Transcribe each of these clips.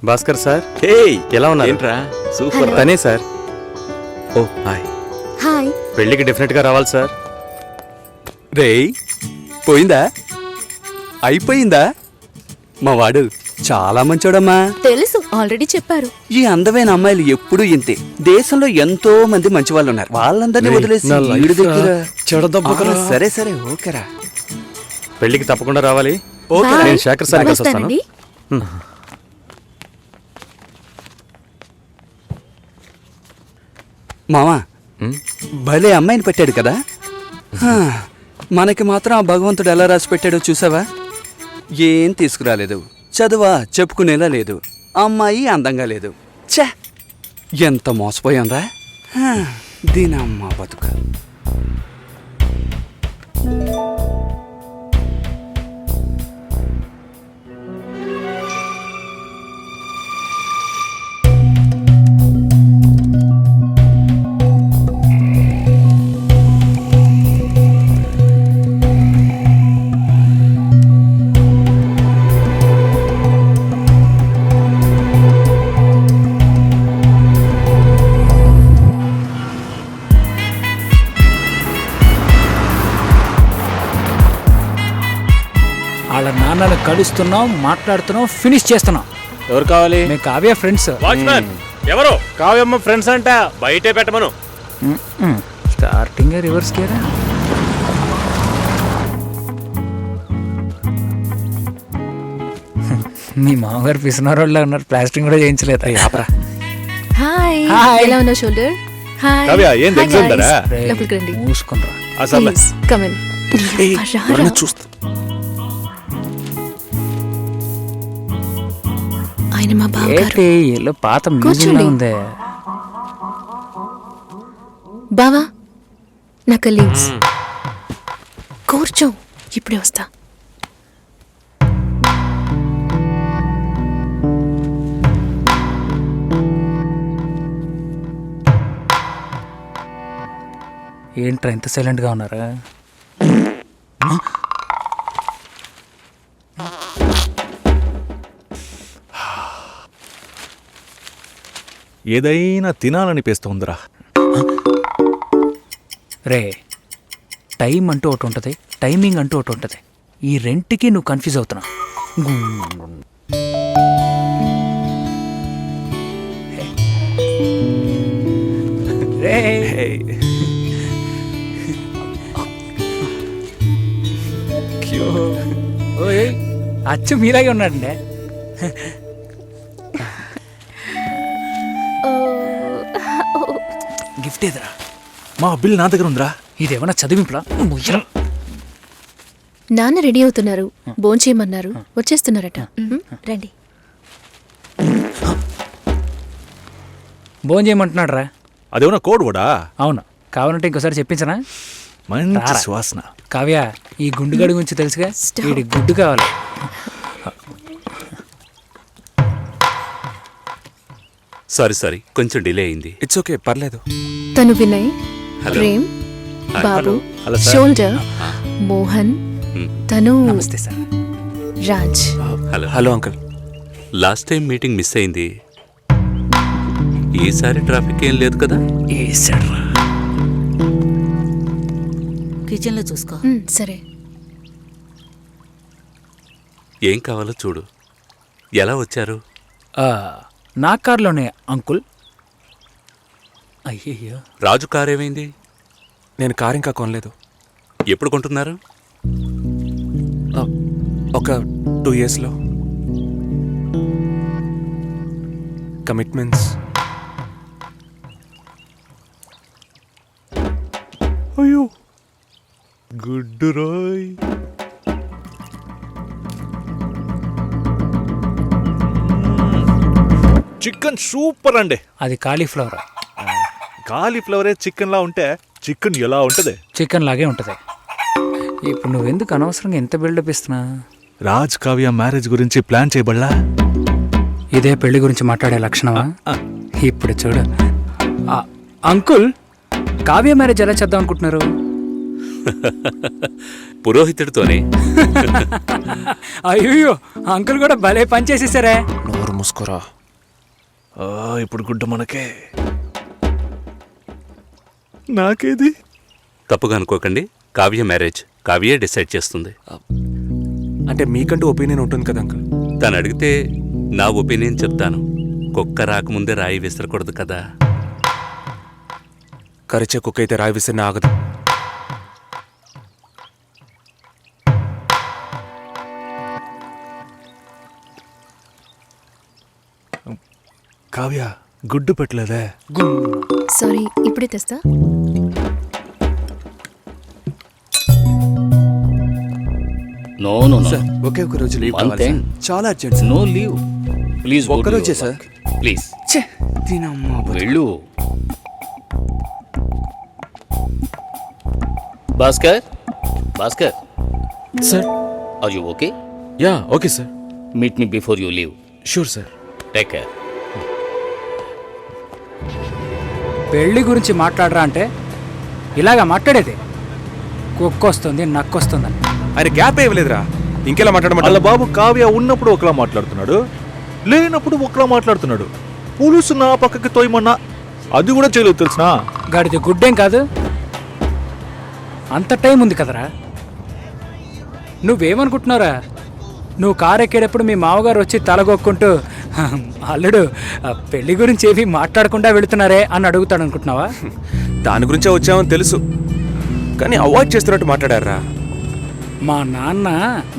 Bhaskar sir, ఏయ్ ఎలా ఉన్నారు? ఏంట్రా సూపర్ తనే సార్. ఓ హాయ్. హాయ్. పెళ్ళికి డెఫినెట్ గా రావాలి సార్. రేయ్ పోయిందా? అయిపోయిందా? మా వాడు చాలా మంచోడమ్మా. తెలుసు, ఆల్రెడీ చెప్పారు. ఈ అందమైన అమ్మాయిలు ఎప్పుడూ ఇంతే. దేశంలో ఎంతో మంది మంచి వాళ్ళు ఉన్నారు. వాళ్ళందరినీ రేయ్, వదిలేసి నా లైఫ్ ఈడి దగ్గర చెడదెబ్బకురా. సరే సరే ఓకేరా. పెళ్ళికి తప్పకుండా రావాలి. ఓకే నేను శేఖర్ సార్ కలిసి వస్తాను. వస్తానండి. మామా భలే అమ్మాయిని పెట్టాడు కదా. హా, మనకి మాత్రం ఆ భగవంతుడు ఎలా రాసి పెట్టాడో చూసావా? ఏం తీసుకురాలేదు, చదువా చెప్పుకునేలా లేదు, అమ్మాయి అందంగా లేదు. ఛే, ఎంత మోసపోయాన్రా. హా, దీనమ్మ బతుక. వాళ్ళ నాన్నని కలుస్తున్నాం, మాట్లాడుతున్నాం, ఫినిష్ చేస్తున్నాం. ఎవరు కావాలి? మేము కావ్య ఫ్రెండ్స్. వాచ్మ్యాన్ ఎవరు? కావ్యమ్మ ఫ్రెండ్స్ అంట. బయటే పెట్టమను. స్టార్టింగ్ రివర్స్ గేరా. మీ మామగారు పిసినారోళ్ళ ఉన్నారు, ప్లాస్టింగ్ కూడా చేయించలేదు. హాయ్. హాయ్. ఎలా ఉన్నావు షోల్డర్? హాయ్. కావ్య, ఏం Hi, ఎగ్జామ్ guys. దరా? లోపలికి రండి. మూసుకునరా. అసలు Please, come in. రారా. చూస్తా. ఆయన మా బావగారు. ఏంటి ఎల్లో పాత మ్యూజియం కూర్చోండి. ఉంది. బావా, నా కలీగ్స్. కూర్చో, ఇప్పుడే వస్తా. ఏంట్రా ఇంత సైలెంట్ గా ఉన్నారా? ఏదైనా తినాలనిపిస్తోందిరా. రే, టైం అంటూ ఒకటి ఉంటుంది, టైమింగ్ అంటూ ఒకటి ఉంటుంది. ఈ రెంట్కి నువ్వు కన్ఫ్యూజ్ అవుతున్నా. రే, ఓయ్, అచ్చు మీలాగే ఉన్నాడండి. గిఫ్ట్ ఏదిరా? మా బిల్ నా దగ్గర ఉందిరా. ఇదేమన్నా చదివింపులా? నాన్న రెడీ అవుతున్నారు, భోంచేయమన్నారు, వచ్చేస్తున్నారట. రండి. భోజనం చేయమంటున్నాడు రా. అదేమన్నా కోడ్ కూడా? అవును, కావాలంటే ఇంకోసారి చెప్పించనా? మంచి రారా. సువాసన. కావ్య, ఈ గుండుగడి గురించి తెలుసుగా. Stop. వీడి గుడ్డు కావాలి. సారీ కొంచెం డిలే అయింది. ఇట్స్ ఓకే, పర్లేదు. తను వినయ్, హలో. ప్రేమ్, బాబు, హలో సార్. షోల్డర్, మోహన్, తను నమస్తే sir. Raj. Hello hello uncle. Last time meeting miss అయింది. ఈసారి ట్రాఫిక్ ఏం లేదు కదా? ఏసాడ్రా. కిచెన్లో చూసుకో. సరే. ఏం కావాలో చూడు. ఎలా వచ్చారు? నా కార్లోనే అంకుల్. అయ్యయ్యో, రాజు కార్ ఏమైంది? నేను కార్ ఇంకా కొనలేదు. ఎప్పుడు కొంటున్నారు? ఒక 2 yearsలో. కమిట్మెంట్స్. అయ్యో గుడ్డు రోయ్. చికెన్ సూపర్ అండి. అది కాలీఫ్లవర్. కాలీఫ్లవరే చికెన్ లా ఉంటే చికెన్ ఎలా ఉంటది? చికెన్ లాగే ఉంటుంది. ఇప్పుడు నువ్వెందుకు అనవసరంగా ఎంత బిల్డప్ ఇస్తున్నా? రాజ్ కావ్య మ్యారేజ్ గురించి ప్లాన్ చేయబడలా? ఇదే పెళ్లి గురించి మాట్లాడే లక్షణమా? ఇప్పుడు చూడు. అంకుల్, కావ్య మ్యారేజ్ ఎలా చేద్దాం అనుకుంటున్నారు? పురోహితుడితోనే. అయ్యో, అంకుల్ కూడా భలే పని చేసేసారే. నోరు మూసుకోరా. ఇప్పుడు గుడ్డ మనకే. నాకేది? తప్పుగా అనుకోకండి, కావ్య మ్యారేజ్ కావ్యే డిసైడ్ చేస్తుంది. అంటే మీకంటూ ఒపీనియన్ ఉంటుంది కదా అంకుల్. తను అడిగితే నా ఒపీనియన్ చెప్తాను. కుక్క రాకముందే రాయి విసరకూడదు కదా. కరిచే కుక్క అయితే రాయి విసిరిన ఆగదు. కావ్య గుడ్డు పెట్టలేదే. సారీ, ఇప్పుడే తెస్తా. No no no sir okay ఒక రోజు లీవ్ One కావాలి thing. సార్. చాలా urgent sir. No leave please ఒక్కరోజే సార్. ప్లీజ్ ఛే, దీనమ్మా బతుకు. వెళ్ళు. Bhaskar Bhaskar sir. Are you okay? Yeah okay sir. Meet me before you leave. Sure sir. Take care. పెళ్లి గురించి మాట్లాడరా అంటే ఇలాగా మాట్లాడేది. కుక్కొస్తుంది నక్కొస్తుందని. ఆయన గ్యాప్ ఇవ్వలేదురా, ఇంకెలా వాళ్ళ మాట్లాడమంటారు? బాబు కావ్య ఉన్నప్పుడు ఒకలా మాట్లాడుతున్నాడు, లేనప్పుడు ఒకలా మాట్లాడుతున్నాడు. పులుసు నా పక్కకి తోయమన్నా అది కూడా చేయలేదు తెలుసునా? గాడిది గుడ్డేం కాదు, అంత టైం ఉంది కదరా. నువ్వేమనుకుంటున్నారా? నువ్వు కారు ఎక్కేటప్పుడు మీ మామగారు వచ్చి తలగొక్కుంటూ అల్లుడు పెళ్లి గురించి ఏవి మాట్లాడకుండా వెళుతున్నారే అని అడుగుతాడు అనుకుంటున్నావా? దాని గురించే వచ్చామని తెలుసు, కానీ అవాయిడ్ చేస్తున్నట్టు మాట్లాడారా. మా నాన్న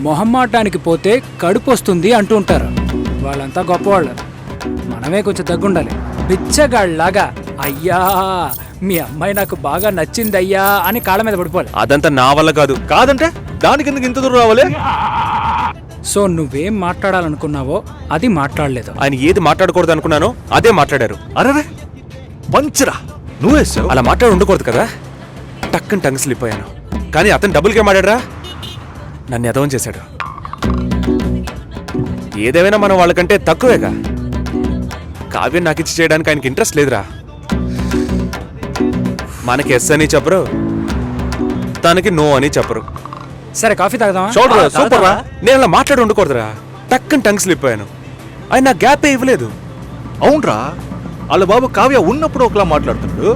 మొహమ్మాటానికి పోతే కడుపు వస్తుంది అంటూ ఉంటారు. వాళ్ళంతా గొప్పవాళ్ళు, మనమే కొంచెం తగ్గుండాలి. బిచ్చగాళ్ళలాగా అయ్యా మీ అమ్మాయి నాకు బాగా నచ్చిందయ్యా అని కాళ్ళ మీద పడిపోవాలి. అదంతా నా వల్ల కాదు. కాదంటే దానికి ఎందుకు ఇంత దూరం రావాలి? సో నువ్వేం మాట్లాడాలనుకున్నావో అది మాట్లాడలేదు. ఆయన ఏది మాట్లాడకూడదు అనుకున్నానో అదే మాట్లాడారు. అరే పంచరా నువ్వేసావు. అలా మాట్లాడి ఉండకూడదు కదా. టక్కని టంగ్ స్లిప్ అయ్యాను, కానీ అతను డబుల్గా మాట్లాడరా, నన్ను ఎదవం చేశాడు. ఏదేమైనా మనం వాళ్ళకంటే తక్కువేగా. కావ్యం నాకు ఇచ్చి చేయడానికి ఆయనకి ఇంట్రెస్ట్ లేదురా. మనకి ఎస్ అని చెప్పరు, తనకి నో అని చెప్పరు. సరే కాఫీ తాగుదామా? చూడరా సూపర్ రా. నేను అలా మాట్లాడి ఉండకూడదురా, టక్కని టంగ్ స్లిప్ అయ్యాను. ఆయన నాకు గ్యాపే ఇవ్వలేదు. అవునరా, వాళ్ళ బాబు కావ్య ఉన్నప్పుడు ఒకలా మాట్లాడుతున్నాడు,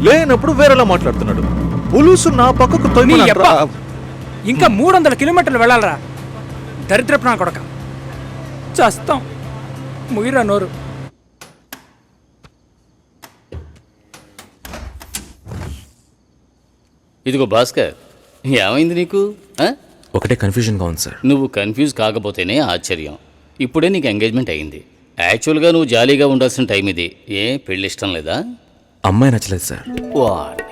లేనప్పుడు వేరేలా మాట్లాడుతున్నాడు. పులుసు నా పక్కకు నీ తోయమని యబ్బ. అంటారా? ఇంకా 300 కిలోమీటర్లు వెళ్ళాలరా. దరిద్రపు నా కొడక, చస్తాం. ముయిరా నోరు. ఇదిగో భాస్కర్, ఏమైంది నీకు? ఆ? ఒకటే కన్ఫ్యూజన్గా ఉంది సార్. నువ్వు కన్ఫ్యూజ్ కాకపోతేనే ఆశ్చర్యం. ఇప్పుడే నీకు ఎంగేజ్మెంట్ అయింది. యాక్చువల్గా నువ్వు జాలీగా ఉండాల్సిన టైం ఇది. ఏ పెళ్ళి ఇష్టం లేదా? అమ్మాయి నచ్చలేదు సార్. వాడి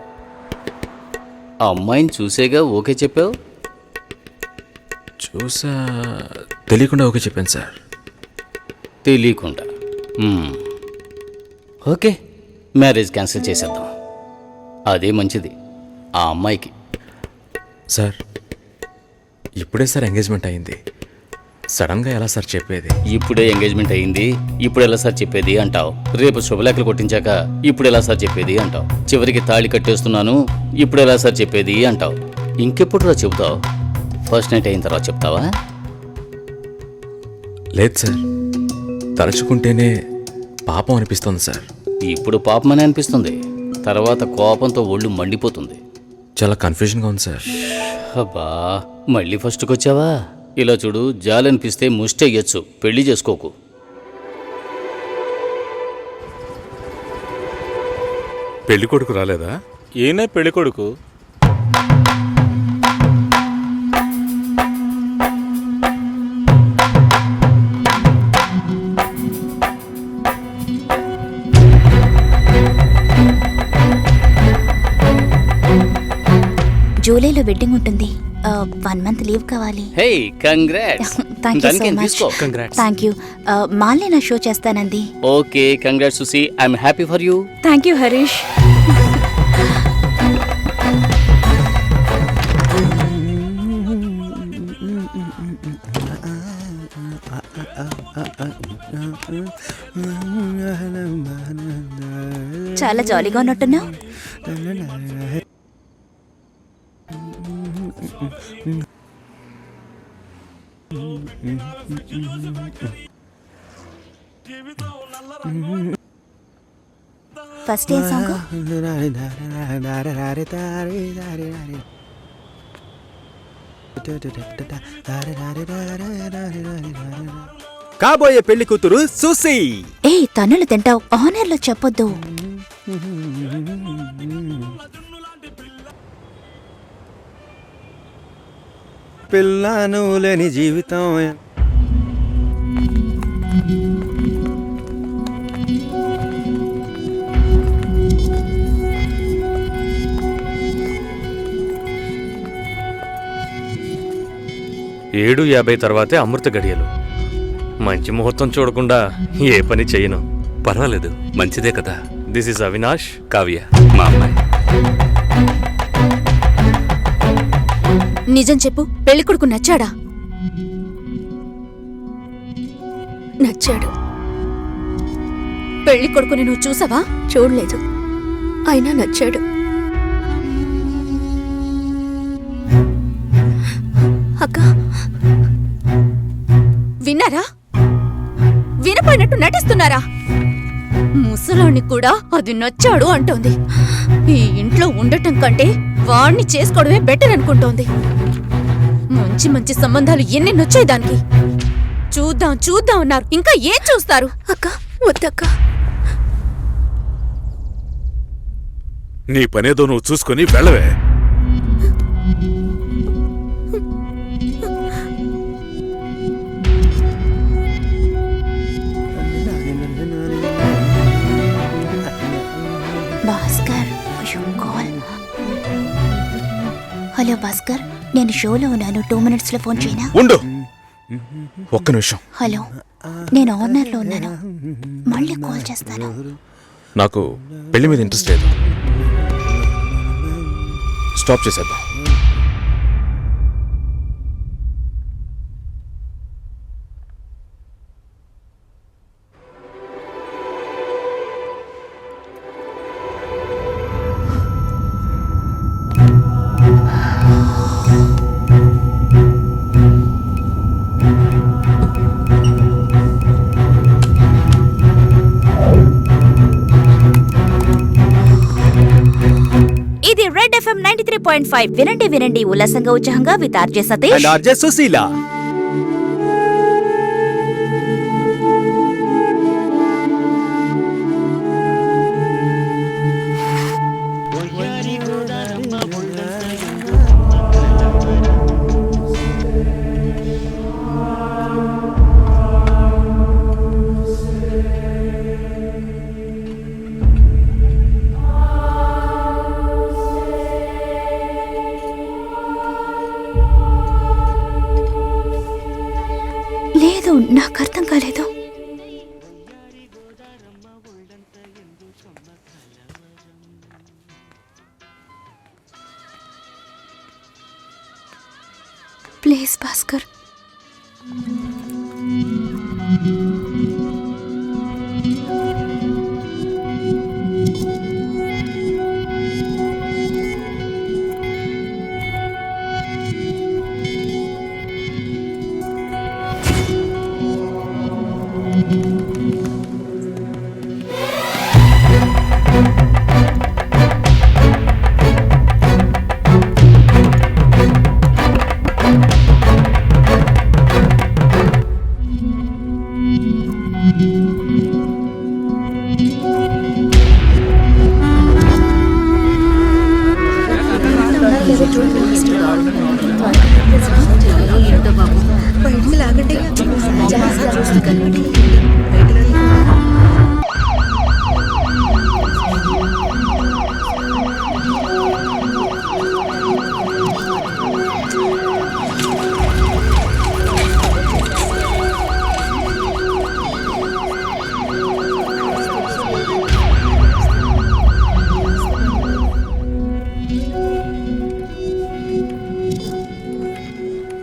ఆ అమ్మాయిని చూసేగా ఓకే చెప్పావు. చూసా, తెలియకుండా ఓకే చెప్పాను సార్. తెలియకుండా. ఓకే, మ్యారేజ్ క్యాన్సిల్ చేసేద్దాం. అదే మంచిది ఆ అమ్మాయికి. సార్ ఇప్పుడే సార్ ఎంగేజ్మెంట్ అయింది, సడన్గా ఎలా సార్ చెప్పేది? ఇప్పుడే ఎంగేజ్మెంట్ అయింది, ఇప్పుడు ఎలా సార్ చెప్పేది అంటావు. రేపు శుభలేఖలు కొట్టించాక ఇప్పుడు ఎలా సార్ చెప్పేది అంటావు. చివరికి తాళి కట్టేస్తున్నాను, ఇప్పుడు ఎలా సార్ చెప్పేది అంటావు. ఇంకెప్పుడు రా చెబుతావు? ఫస్ట్ నైట్ అయిన తర్వాత చెప్తావా? లేదు సార్, తలుచుకుంటేనే పాపం అనిపిస్తుంది సార్. ఇప్పుడు పాపమని అనిపిస్తుంది, తర్వాత కోపంతో ఒళ్ళు మండిపోతుంది. చాలా కన్ఫ్యూజన్గా ఉంది సార్. అబ్బా, మళ్ళీ ఫస్ట్కి వచ్చావా? ఇలా చూడు, జాలనిపిస్తే ముష్టి అయ్యొచ్చు, పెళ్లి చేసుకోకు. పెళ్లి కొడుకు రాలేదా? ఈయనే పెళ్లి కొడుకు. జూలైలో వెడ్డింగ్ ఉంటుంది. 1 మంత్ లీవ్ కావాలి. Hey congrats. Thank you so దానికేం మచ్. తీసుకో. Thank you. మాల్ని నా షో చేస్తానంది. Okay, congrats Susi, I'm happy for you. Thank you Harish. చాలా జాలీగా ఉన్నట్టున్నావు. ఫస్ట్ ఏ సాంగ్? కాబోయే పెళ్లి కూతురు సుసి. ఏ తన్నులు తింటావు, ఆనర్లో చెప్పొద్దు. పిల్లను లేని జీవితం. ఏడు 50 తర్వాతే అమృత గడియలు. మంచి ముహూర్తం చూడకుండా ఏ పని చేయను. పర్వాలేదు, మంచిదే కదా. దిస్ ఇస్ అవినాష్, కావ్య మా అమ్మాయి. నిజం చెప్పు, పెళ్లి కొడుకు నచ్చాడా? నచ్చాడు. పెళ్లి కొడుకుని నువ్వు చూసావా? చూడలేదు, అయినా నచ్చాడు. అక్క విన్నారా? వినపోయినట్టు నటిస్తున్నారా? ముసలాన్ని కూడా అది నచ్చాడు అంటోంది. ఈ ఇంట్లో ఉండటం కంటే వాణ్ణి చేసుకోవడమే బెటర్ అనుకుంటోంది. మంచి మంచి సంబంధాలు ఎన్ని నచ్చాయి దానికి. చూద్దాం చూద్దాం అన్నారు, ఇంకా ఏం చూస్తారు? అక్క వద్దక్క. నీ పనేదో నువ్వు చూసుకొని వెళ్ళవే. భాస్కర్, కాల్. హలో భాస్కర్, నేను షోలో ఉన్నాను. 2 minutes లో ఫోన్ చేయనా? ఉండు, ఒక్క నిమిషం. హలో, నేను ఆనర్లో ఉన్నాను, మళ్ళీ కాల్ చేస్తాను. నాకు పెళ్లి మీద ఇంట్రెస్ట్ లేదు. స్టాప్ చేసేద్దాం. ఇది రెడ్ FM 93.5. వినండి వినండి ఉల్లాసంగా ఉత్సాహంగా with RJ Satish and RJ Sushila. లేదు, నాకు అర్థం కాలేదు. ప్లీజ్ భాస్కర్.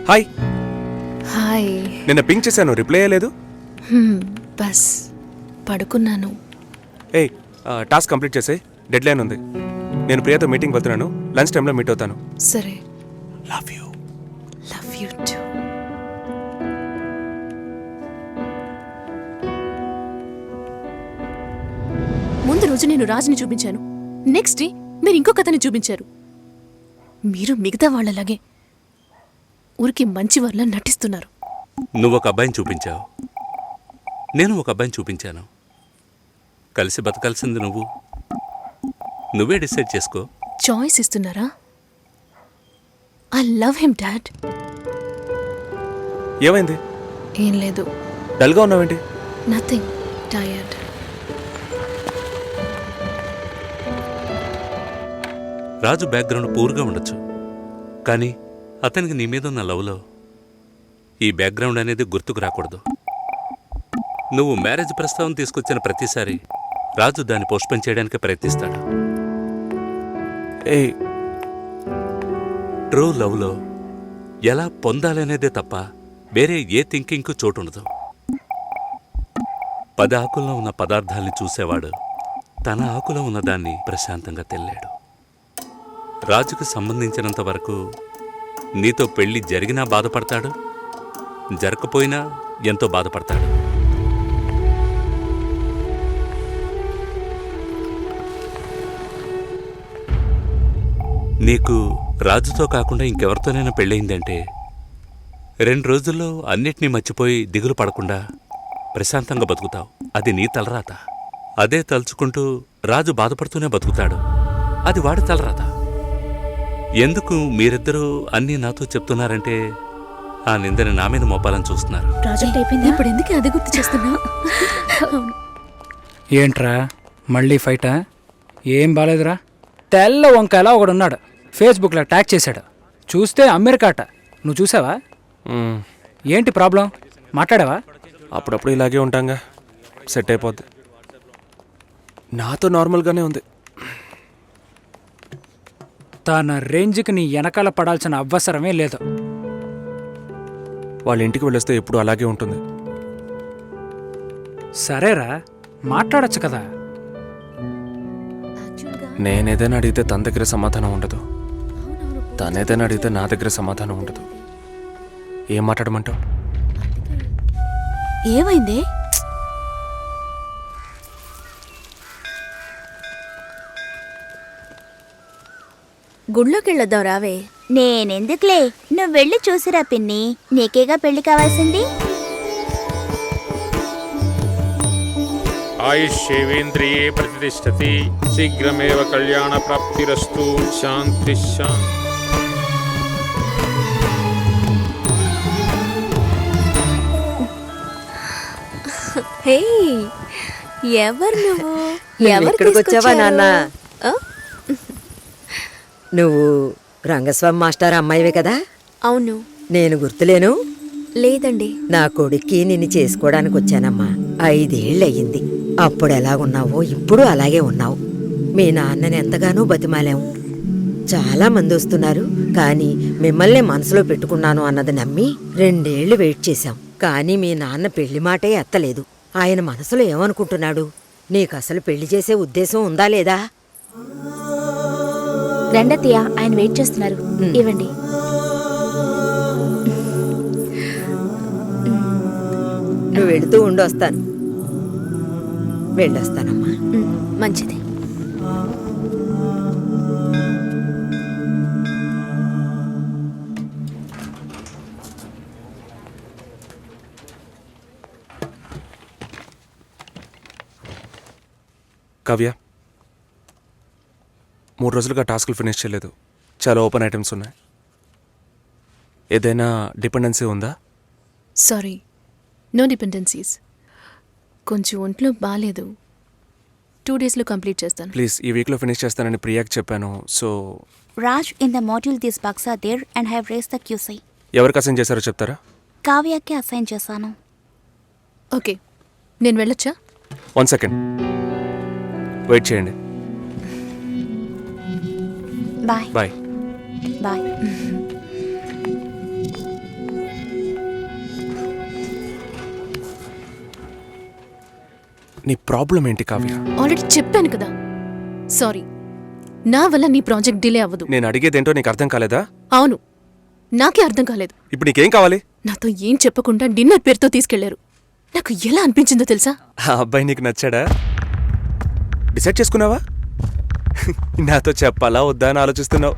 హాయ్. హాయ్. నిన్న పింక్ చేశాను, రిప్లై అయ్యలేదు. బస్ పడుకున్నాను. ఏయ్, టాస్క్ కంప్లీట్ చేసే, డెడ్ లైన్ ఉంది. నేను ప్రియతో మీటింగ్ వెళ్తున్నాను, లంచ్ టైంలో మీట్ అవుతాను. సరే. Love you. Love you too. ముందు రోజు నేను రాజుని చూపించాను, నెక్స్ట్ డే మీరు ఇంకొక అతన్ని చూపించారు. మీరు మిగతా వాళ్ళలాగే ఊరికి మంచి వాళ్ళ నటిస్తున్నారు. నువ్వు ఒక అబ్బాయిని చూపించావు, నేను ఒక అబ్బాయిని చూపించాను. కలిసి బతకాల్సింది నువ్వే డిసైడ్ చేసుకో. చాయిస్ ఇస్తున్నారా? I love him dad. ఏమైంది? ఏం లేదు, డల్గా ఉన్నావేంటి? Nothing, tired. రాజు బ్యాక్గ్రౌండ్ పూర్గా ఉండొచ్చు, కానీ అతనికి నీ మీద ఉన్న లవ్లో ఈ బ్యాక్గ్రౌండ్ అనేది గుర్తుకు రాకూడదు. నువ్వు మ్యారేజ్ ప్రస్తావన తీసుకొచ్చిన ప్రతిసారి రాజు దాన్ని పోస్ట్పోన్ చేయడానికి ప్రయత్నిస్తాడు. ఏ ట్రూ లవ్లో ఎలా పొందాలనేదే తప్ప వేరే ఏ థింకింగ్కు చోటు ఉండదు. 10 ఆకుల్లో ఉన్న పదార్థాల్ని చూసేవాడు తన ఆకులో ఉన్నదాన్ని ప్రశాంతంగా తెల్లాడు. రాజుకు సంబంధించినంత వరకు నీతో పెళ్లి జరిగినా బాధపడతాడు, జరగకపోయినా ఎంతో బాధపడతాడు. నీకు రాజుతో కాకుండా ఇంకెవరితోనైనా పెళ్ళయిందంటే 2 రోజుల్లో అన్నిటినీ మర్చిపోయి దిగులు పడకుండా ప్రశాంతంగా బతుకుతావు. అది నీ తలరాత. అదే తలుచుకుంటూ రాజు బాధపడుతూనే బతుకుతాడు. అది వాడి తలరాత. ఎందుకు మీరిద్దరూ అన్నీ నాతో చెప్తున్నారంటే ఆ నిందని నా మీద మోపాలని చూస్తున్నారు. ప్రాజెక్ట్ అయిపోయింది, ఇప్పుడు ఎందుకు అదే గుర్తు చేస్తున్నా? ఏంట్రా మళ్ళీ ఫైటా? ఏం బాలేదురా. తెల్ల వంకాయలా ఒకడున్నాడు, ఫేస్బుక్లో ట్యాగ్ చేశాడు. చూస్తే అమెరికాట. నువ్వు చూసావా? ఏంటి ప్రాబ్లం? మాట్లాడావా? అప్పుడప్పుడు ఇలాగే ఉంటాంగా, సెట్ అయిపోద్ది. నాతో నార్మల్గానే ఉంది. తన రేంజ్కి నీ వెనకాల పడాల్సిన అవసరమే లేదు. వాళ్ళ ఇంటికి వెళ్ళొస్తే ఎప్పుడు అలాగే ఉంటుంది. సరేరా, మాట్లాడొచ్చు కదా. నేనేదైనా అడిగితే తన దగ్గర సమాధానం ఉండదు, తనేదైనా అడిగితే నా దగ్గర సమాధానం ఉండదు. ఏం మాట్లాడమంటావు? ఏమైంది? గుళ్ళోకి వెళ్ళొద్దాం రావే. నేనెందుకులే, నువ్వు వెళ్ళి చూసిరా పిన్ని, నీకేగా పెళ్లి కావాల్సింది. ఆయుష్యేవేంద్రియే ప్రతిష్టతి, శీఘ్రమేవ కళ్యాణ ప్రాప్తిరస్తు. శాంతి శాంతి. హే, ఎవరు నువ్వు? ఇక్కడికి వచ్చావా నాన్న? నువ్వు రంగస్వామి మాస్టర్ అమ్మాయివే కదా? అవును. నేను గుర్తులేను? లేదండి. నా కొడుక్కి నిన్ను చేసుకోవడానికి వచ్చానమ్మా. 5 ఏళ్ళయ్యింది. అప్పుడు ఎలాగున్నావో ఇప్పుడు అలాగే ఉన్నావు. మీ నాన్నని ఎంతగానో బతిమాలాం. చాలా మంది వస్తున్నారు, కానీ మిమ్మల్ని మనసులో పెట్టుకున్నాను అన్నది నమ్మి 2 ఏళ్లు వెయిట్ చేశాం. కానీ మీ నాన్న పెళ్లి మాటే ఎత్తలేదు. ఆయన మనసులో ఏమనుకుంటున్నాడు? నీకసలు పెళ్లి చేసే ఉద్దేశం ఉందా లేదా? రెండతయ్య, ఆయన వెయిట్ చేస్తున్నారు, ఇవ్వండి. నువ్వు వెళుతూ ఉండొస్తాను. వెళ్ళొస్తానమ్మా. మంచిది. కావ్య, 3 రోజులుగా టాస్క్లు ఫినిష్ చేయలేదు. చాలా ఓపెన్ ఐటమ్స్ ఉన్నాయి. ఏదైనా డిపెండెన్సీ ఉందా? Sorry, no dependencies. కొంచెం ఒంట్లో బాగాలేదు. 2 డేస్లో కంప్లీట్ చేస్తాను. ప్లీజ్, ఈ వీక్లో ఫినిష్ చేస్తానని ప్రియాకి చెప్పాను. So Raj, in the module this box are there and have raise the QC. ఎవరికి అసైన్ చేశారో చెప్తారా? కావ్యకి అసైన్ చేశాను. ఓకే, నేను వెళ్ళొచ్చా? 1 సెకండ్ వెయిట్ చేయండి. Bye bye. బాయ్. నీ ప్రాబ్లం ఏంటి కావ్య? ఆల్రెడీ చెప్పాను కదా. సారీ, నా వల్ల నీ ప్రాజెక్ట్ డిలే అవ్వదు. నేను అడిగేదేంటో నీకు అర్థం కాలేదా? అవును, నాకే అర్థం కాలేదు. ఇప్పుడు నీకేం కావాలి? నాతో ఏం చెప్పకుండా డిన్నర్ పేరుతో తీసుకెళ్లారు. నాకు ఎలా అనిపించిందో తెలుసా? ఆ అబ్బాయి నీకు నచ్చాడా? డిసైడ్ చేసుకున్నావా? నాతో చెప్పాలా వద్దా అని ఆలోచిస్తున్నావు.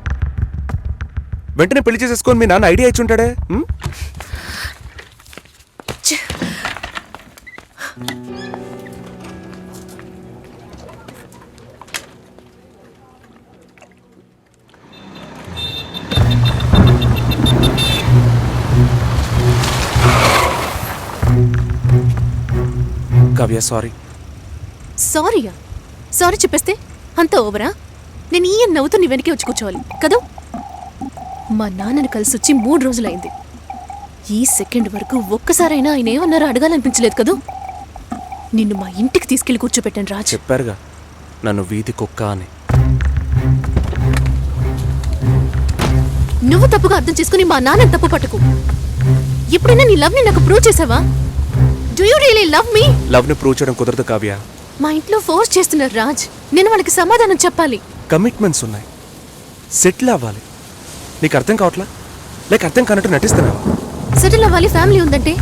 వెంటనే పెళ్లి చేసేసుకొని మీ నాన్న ఐడియా ఇచ్చి ఉంటాడే. కావ్య సారీ. సారీయా? సారీ చెప్పేస్తే అంత ఓవరా? నేను ఈ నవ్వుతూ నీ వెనకే వచ్చి కూర్చోవాలి కదా? మా నాన్నని కలిసి వచ్చి 3 రోజులైంది. ఈ సెకండ్ వరకు ఒక్కసారైనా ఆయన ఏమన్నారో అడగాలనిపించలేదు కదూ. నిన్ను మా ఇంటికి తీసుకెళ్లి కూర్చోపెట్టాను రాజ్. చెప్పారుగా నన్ను వీధి కుక్క అని. నువ్వు తప్పుగా అర్థం చేసుకుని మా నాన్నని తప్పు పట్టుకు. ఎప్పుడైనా నీ లవ్ ని నాకు ప్రూవ్ చేసావా? Do you really love me? Love ని ప్రూవ్ చేయడం కుదరదు కావ్య. మా ఇంట్లో ఫోర్స్ చేస్తున్నారు రాజ్. నేను వాళ్ళకి సమాధానం చెప్పాలి. కమిట్మెంట్స్ ఉన్నాయి, సెటిల్ అవ్వాలి. నీకు అర్థం కావట్లా? లేక అర్థం కానట్టు నటిస్తున్నావా? సెటిల్ అవ్వాలి, ఫ్యామిలీ ఉందంటే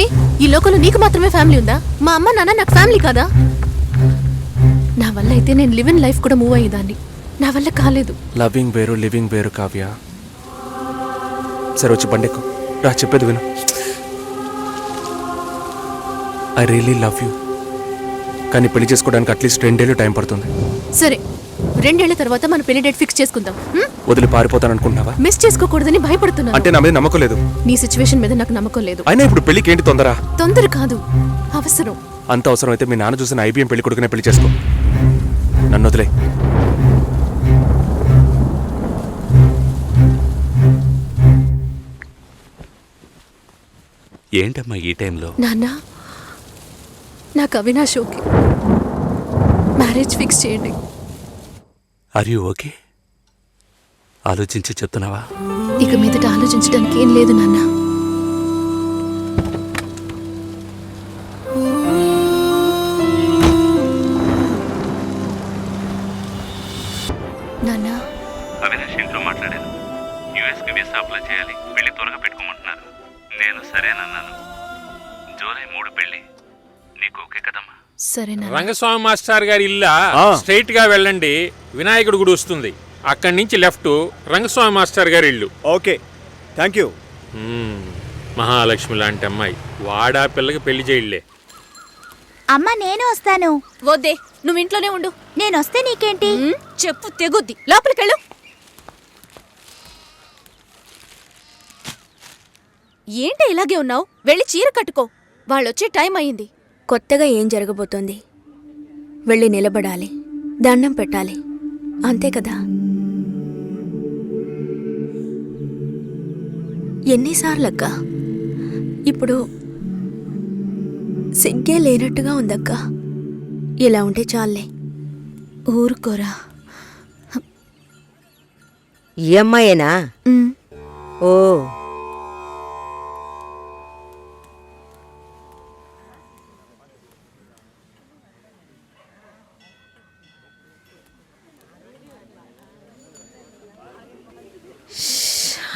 ఏ ఈ లోకంలో నీకు మాత్రమే ఫ్యామిలీ ఉందా? మా అమ్మ నాన్న నాకు ఫ్యామిలీ కాదా? నా వల్ల అయితే నేను లివ్ ఇన్ లైఫ్ కూడా మూవ్ అయ్యేదాన్ని. నా వల్ల కాలేదు. లవింగ్ వేరు, లివింగ్ వేరు కావ్య. సరే వచ్చి బండెక్కు రా, చెప్పేది విను. I really love you. కానీ పెళ్లి చేసుకోవడానికి అట్లీస్ట్ 2 ఏళ్ళు టైం పడుతుంది. సరే 2 ఏళ్ల తర్వాత మన పెళ్లి డేట్ ఫిక్స్ చేసుకుందాం. వదిలి పారిపోతాను అనుకుంటున్నావా? మిస్ చేసుకోకూడదని భయపడుతున్నాను. అంటే నా మీద నమ్మకం లేదు? నీ సిచ్యువేషన్ మీద నాకు నమ్మకం లేదు. అయినా ఇప్పుడు పెళ్లికి ఏంటి తొందర? తొందర కాదు, అవసరం. అంత అవసరం అయితే మీ నాన్న చూసిన IBM పెళ్లి కొడుకునే పెళ్లి చేసుకో. నన్ను వదిలే. ఏంటమ్మా ఈ టైంలో? నాన్న, నాకు అవినాష్ ఓకే. మ్యారేజ్ ఫిక్స్ చేయండి. Are you okay? ఆలోచించి చెప్తున్నావా? ఇక మీదట ఆలోచించడానికి ఏం లేదు నాన్న. నాన్న, అవినాష్ ఇంట్లో మాట్లాడాను. యూఎస్కి వీసా అప్లై చేయాలి, పెళ్లి త్వరగా పెట్టుకోమంటున్నారు. నేను సరేనన్నాను. జూలై 3 పెళ్లి. నీకు ఓకే కదమ్మా? సరే నాన్న. రంగస్వామి మాస్టర్ గారి ఇల్లా స్ట్రైట్ గా వెళ్ళండి, వినాయకుడు గుడి వస్తుంది. అక్కడి నుంచి లెఫ్ట్ రంగస్వామి మాస్టర్ గారి ఇల్లు. Okay, thank you. మహాలక్ష్మి లాంటి అమ్మాయి, వాడా పిల్లకి పెళ్లి చేయలే. అమ్మా నేను వస్తాను. వద్దే, నువ్వు ఇంట్లోనే ఉండు. నేను వస్తే నీకేంటి? చెప్పు తెగుద్ది. లోపలికెళ్ళు. ఏంటి ఇలాగే ఉన్నావు? వెళ్ళి చీర కట్టుకో. వాళ్ళొచ్చే టైం అయింది. కొత్తగా ఏం జరగబోతోంది? వెళ్ళి నిలబడాలి, దండం పెట్టాలి, అంతే కదా. ఎన్నిసార్లక్క? ఇప్పుడు సిగ్గే లేనట్టుగా ఉందక్క. ఇలా ఉంటే చాలే. ఊరుకోరా. ఈ అమ్మాయేనా? ఓ,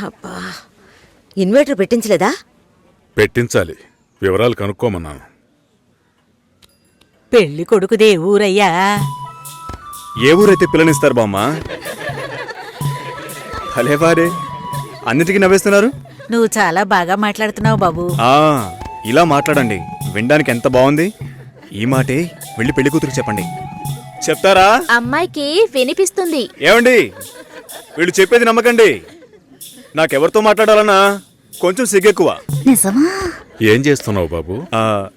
అబ్బా, ఇన్వర్టర్ పెట్టించలేదా? పెట్టించాలి, వివరాలు కనుక్కోమన్నాను. పెళ్లి కొడుకుదే ఊరయ్యా? ఏ ఊరైతే పిల్లనిస్తారు బామ్మ? భలే వారే, అన్నిటికీ నవ్వేస్తున్నారు. నువ్వు చాలా బాగా మాట్లాడుతున్నావు బాబు. ఇలా మాట్లాడండి, వినడానికి ఎంత బాగుంది. ఈ మాటే వెళ్ళి పెళ్లి కూతురికి చెప్పండి. చెప్తారా? అమ్మాయికి వినిపిస్తుంది. ఏమండి, వీళ్ళు చెప్పేది నమ్మకండి. నాకెవరితో మాట్లాడాలన్నా కొంచెం సిగ్గెక్కువ. నిజమా? ఏం చేస్తున్నావు బాబు?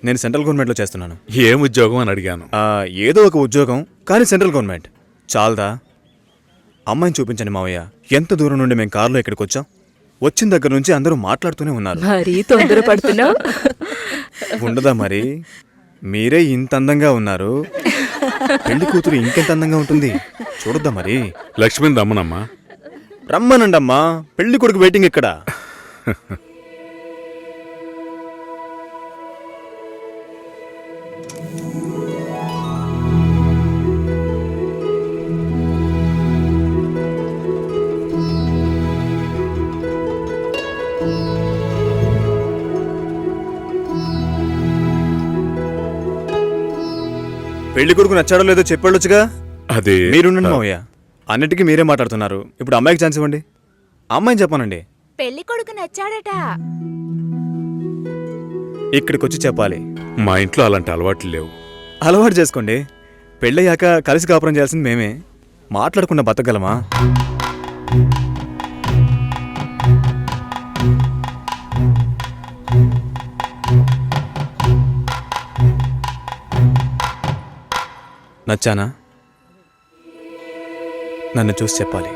నేను సెంట్రల్ గవర్నమెంట్లో చేస్తున్నాను. ఏం ఉద్యోగం అని అడిగాను. ఏదో ఒక ఉద్యోగం, కానీ సెంట్రల్ గవర్నమెంట్. చాలదా? అమ్మాయిని చూపించండి మావయ్య. ఎంత దూరం నుండి మేము కారులో ఇక్కడికి వచ్చాం. వచ్చిన దగ్గర నుంచి అందరూ మాట్లాడుతూనే ఉన్నారు. మరీ తొందరపడుతున్నావు. ఉండదా మరి? మీరే ఇంత అందంగా ఉన్నారు, పెళ్లి కూతురు ఇంకెంత అందంగా ఉంటుంది చూడొద్దా మరి? లక్ష్మిని రమ్మనమ్మా. రమ్మనండమ్మా, పెళ్లి కొడుకు వెయిటింగ్ ఇక్కడ. పెళ్లి కొడుకు నచ్చాడో లేదో చెప్పాడొచ్చుగా. అది మీరుండండి మావయ్య, అన్నిటికీ మీరే మాట్లాడుతున్నారు. ఇప్పుడు అమ్మాయికి ఛాన్స్ ఇవ్వండి. అమ్మాయిని చెప్పానండి. పెళ్లి కొడుకు నచ్చాడట. ఇక్కడికి వచ్చి చెప్పాలి. మా ఇంట్లో అలాంటి అలవాట్లు లేవు. అలవాటు చేసుకోండి. పెళ్ళయ్యాక కలిసి కాపురం చేయాల్సింది మేమే. మాట్లాడకుండా బతకగలమా? నచ్చానా? నన్ను చూసి చెప్పాలి.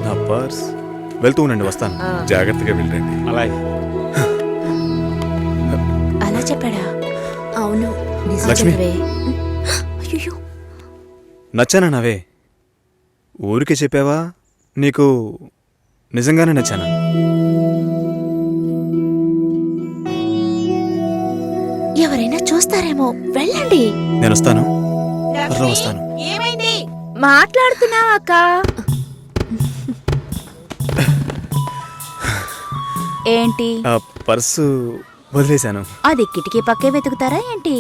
నా పర్స్. వెళ్తూ ఉండండి, వస్తాను. జాగ్రత్తగా వెళ్ళండి. అలాగే. అలా చెప్పాడా? అవును. లక్ష్మి. అయ్యో, నచ్చానా నావే? ఊరికే చెప్పావా? నీకు నిజంగానే నచ్చానా? ఎవరైనా చూస్తారేమో, వెళ్ళండి. నేను వస్తాను. వస్తాను. ఏమైంది? మాట్లాడుతున్నావా అక్క? ఏంటి ఆ పర్సు వదిలేశాను. అది కిటికీ పక్కే వెతుకుతారా ఏంటి?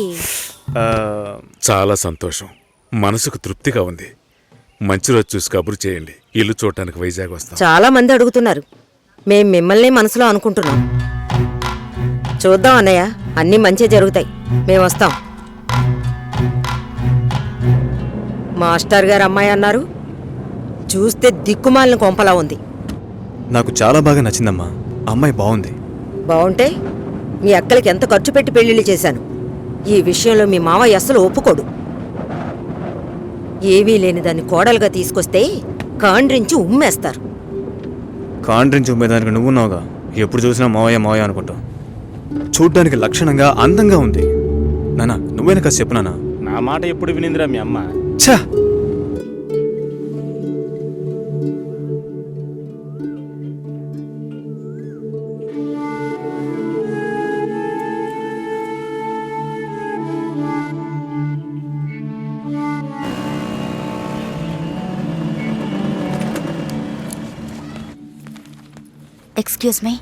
ఆ, చాలా సంతోషం. మనసుకు తృప్తిగా ఉంది. మంచి రోజు చూసి కబురు చేయండి. ఇల్లు చూడటానికి వైజాగ్ వస్తాం. చాలా మంది అడుగుతున్నారు. మేం మిమ్మల్ని మనసులో అనుకుంటున్నాం. చూద్దాం అన్నయ్య, అన్నీ మంచి జరుగుతాయి. మేము వస్తాం. మాస్టర్ గారు అమ్మాయి అన్నారు. చూస్తే దిక్కుమాలిన కొంపలా ఉంది. నాకు చాలా బాగా నచ్చిందమ్మా. అమ్మాయి బాగుంది. బాగుంటే మీ అక్కలకి ఎంత ఖర్చు పెట్టి పెళ్లిళ్ళు చేశాను. ఈ విషయంలో మీ మావయ్య అస్సలు ఒప్పుకోడు. ఏవీ లేని దాన్ని కోడలుగా తీసుకొస్తే కాండ్రించి ఉమ్మేస్తారు. కాండ్రించి ఉమ్మేదానికి నువ్వున్నావుగా. ఎప్పుడు చూసినా మావయ్య మావయ్య అనుకుంటావు. చూడ్డానికి లక్షణంగా అందంగా ఉంది. నానా, నువ్వేనా కాస్త చెప్పు నానా. నా మాట ఎప్పుడు వినిందిరా మీ అమ్మ? ఛా! ఎక్స్క్యూజ్ మీ,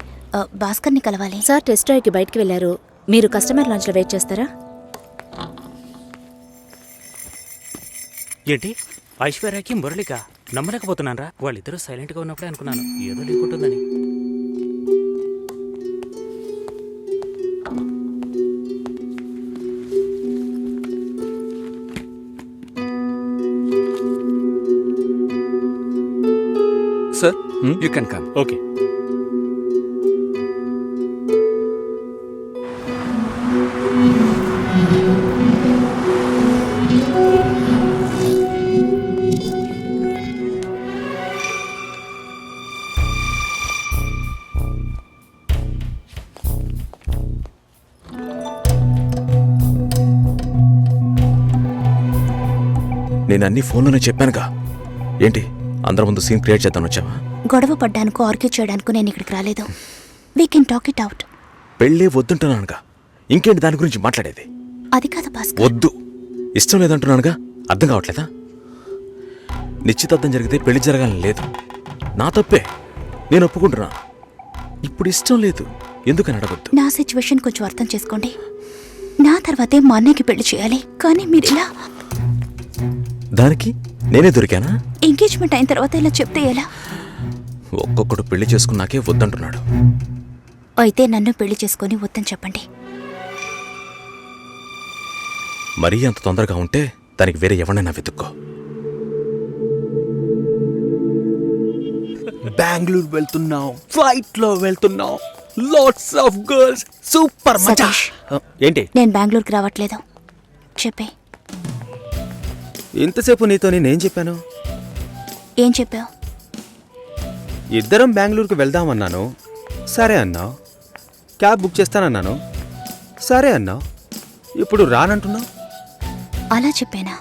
భాస్కర్ని కలవాలి. సార్ టెస్ట్ డ్రైవ్కి బయటికి వెళ్ళారు. మీరు కస్టమర్ లాంచ్లో వెయిట్ చేస్తారా? ఏంటి ఐశ్వర్యకి మురళిక నమ్మలేకపోతున్నానరా. వాళ్ళిద్దరూ సైలెంట్గా ఉన్నప్పుడే అనుకున్నాను ఏదో లేకుంటుందని. Sir, you can come. Okay. నేను అన్ని ఫోన్లోనే చెప్పానుగా. ఏంటి అందరి ముందు సీన్ క్రియేట్ చేద్దాను వచ్చావా? గొడవ పడ్డానుకో, ఆర్గ్యూ చేయడానికి నేను ఇక్కడికి రాలేదు. We can talk it out. పెళ్ళే వద్దుంటున్నానుగా, ఇంకేంటి దాని గురించి మాట్లాడేది? అది కాదు భాస్కర్. వద్దు, ఇష్టం లేదంటున్నానుగా. అర్థం కావట్లేదా? నిశ్చితార్థం జరిగితే పెళ్లి జరగాలని లేదు. నా తప్పే, నేను ఒప్పుకుంటున్నా. ఇప్పుడు ఇష్టం లేదు, ఎందుకని అడగొద్దు. నా సిచ్యువేషన్ కొంచెం అర్థం చేసుకోండి. నా తర్వాతే మా అన్నయ్యకి పెళ్లి చేయాలి, కానీ మీరు ఇలా. దానికి నేనే దొరికానా? ఎంగేజ్మెంట్ అయిన తర్వాత ఇలా చెప్తే ఎలా? ఒక్కొక్కడు పెళ్లి చేసుకున్నాకే వద్దంటున్నాడు. అయితే నన్ను పెళ్లి చేసుకొని వద్దని చెప్పండి. మరీ అంత తొందరగా ఉంటే దానికి వేరే ఎవరైనా వెతుక్కో. బెంగళూరు వెళ్తున్నావు, ఫ్లైట్ లో వెళ్తున్నావు, లాట్స్ ఆఫ్ గర్ల్స్, సూపర్ మజా. సతీష్, ఏంటి నేను బెంగళూరుకి రావట్లేదు చెప్పే. ఇంతసేపు నీతో నేనేం చెప్పాను? ఏం చెప్పావు? ఇద్దరం బెంగళూరుకు వెళ్దామన్నాను, సరే అన్నావు. క్యాబ్ బుక్ చేస్తానన్నాను, సరే అన్నావు. ఇప్పుడు రానంటున్నావు. అలా చెప్పానా?